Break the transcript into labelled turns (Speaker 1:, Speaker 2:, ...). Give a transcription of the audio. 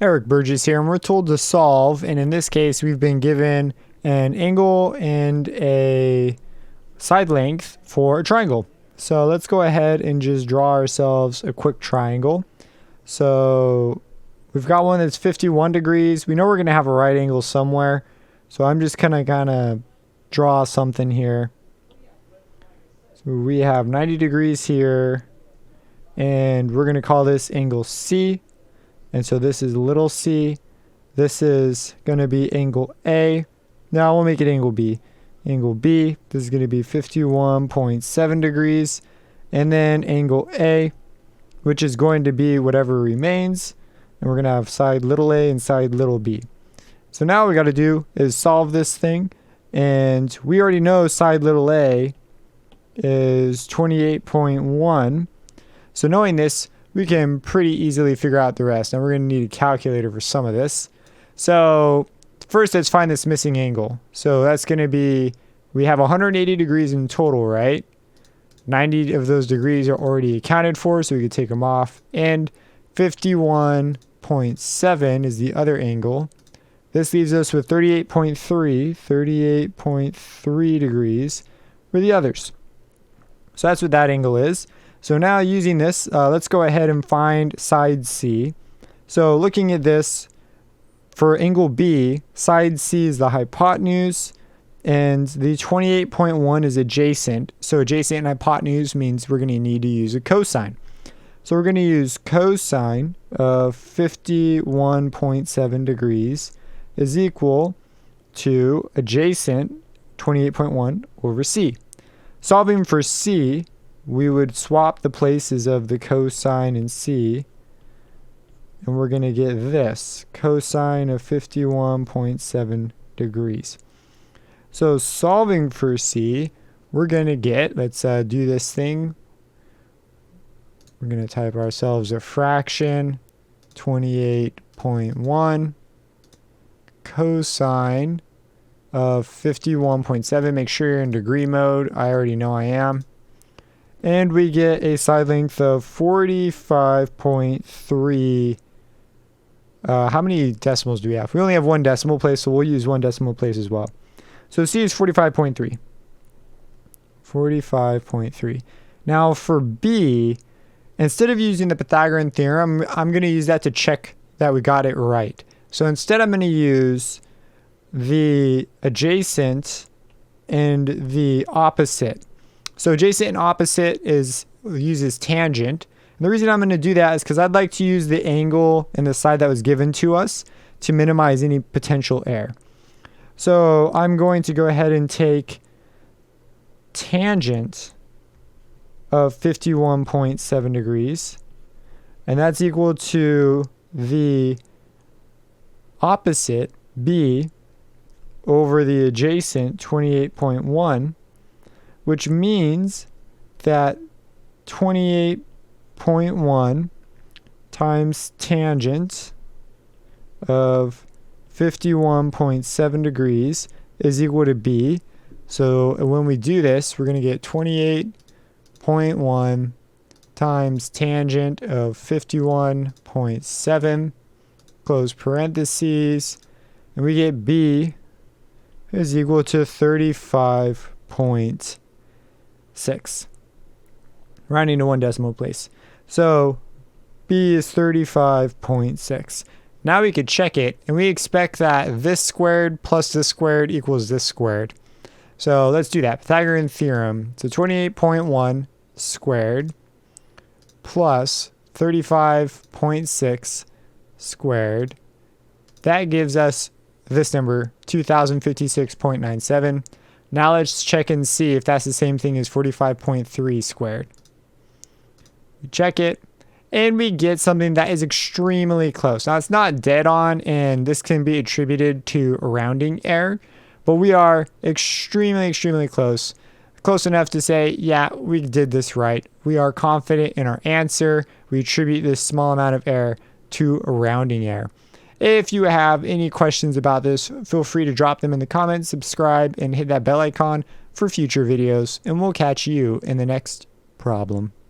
Speaker 1: Eric Burgess here, and we're told to solve, and in this case we've been given an angle and a side length for a triangle. So let's go ahead and just draw ourselves a quick triangle. So we've got one that's 51 degrees. We know we're going to have a right angle somewhere, so I'm just going to kind of draw something here. So we have 90 degrees here, and we're going to call this angle C. And so this is little c. This is going to be angle A. Now we'll make it angle B. Angle B, this is going to be 51.7 degrees. And then angle A, which is going to be whatever remains. And we're going to have side little a and side little b. So now what we got to do is solve this thing. And we already know side little a is 28.1. So knowing this, we can pretty easily figure out the rest. Now we're going to need a calculator for some of this. So first, let's find this missing angle. So that's going to be, we have 180 degrees in total, right? 90 of those degrees are already accounted for, so we could take them off. And 51.7 is the other angle. This leaves us with 38.3 degrees for the others. So that's what that angle is. So now using this, let's go ahead and find side C. So looking at this, for angle B, side C is the hypotenuse, and the 28.1 is adjacent. So adjacent and hypotenuse means we're going to need to use a cosine. So we're going to use cosine of 51.7 degrees is equal to adjacent 28.1 over C. Solving for C, we would swap the places of the cosine and C, and we're going to get this, cosine of 51.7 degrees. So solving for C, we're going to get, let's do this thing. We're going to type ourselves a fraction, 28.1, cosine of 51.7. Make sure you're in degree mode. I already know I am. And we get a side length of 45.3. How many decimals do we have? We only have one decimal place, so we'll use one decimal place as well. So C is 45.3. 45.3. Now for B, instead of using the Pythagorean theorem, I'm going to use that to check that we got it right. So instead I'm going to use the adjacent and the opposite. So adjacent and opposite uses tangent. And the reason I'm going to do that is because I'd like to use the angle and the side that was given to us to minimize any potential error. So I'm going to go ahead and take tangent of 51.7 degrees. And that's equal to the opposite, B, over the adjacent, 28.1. Which means that 28.1 times tangent of 51.7 degrees is equal to B. So when we do this, we're going to get 28.1 times tangent of 51.7, close parentheses, and we get B is equal to 35.6. Rounding to one decimal place. So B is 35.6. Now we could check it, and we expect that this squared plus this squared equals this squared. So let's do that. Pythagorean theorem. So 28.1 squared plus 35.6 squared. That gives us this number, 2056.97. Now let's check and see if that's the same thing as 45.3 squared. We check it, and we get something that is extremely close. Now it's not dead on, and this can be attributed to a rounding error, but we are extremely close. Close enough to say, yeah, we did this right. We are confident in our answer. We attribute this small amount of error to a rounding error. If you have any questions about this, feel free to drop them in the comments, subscribe, and hit that bell icon for future videos, and we'll catch you in the next problem.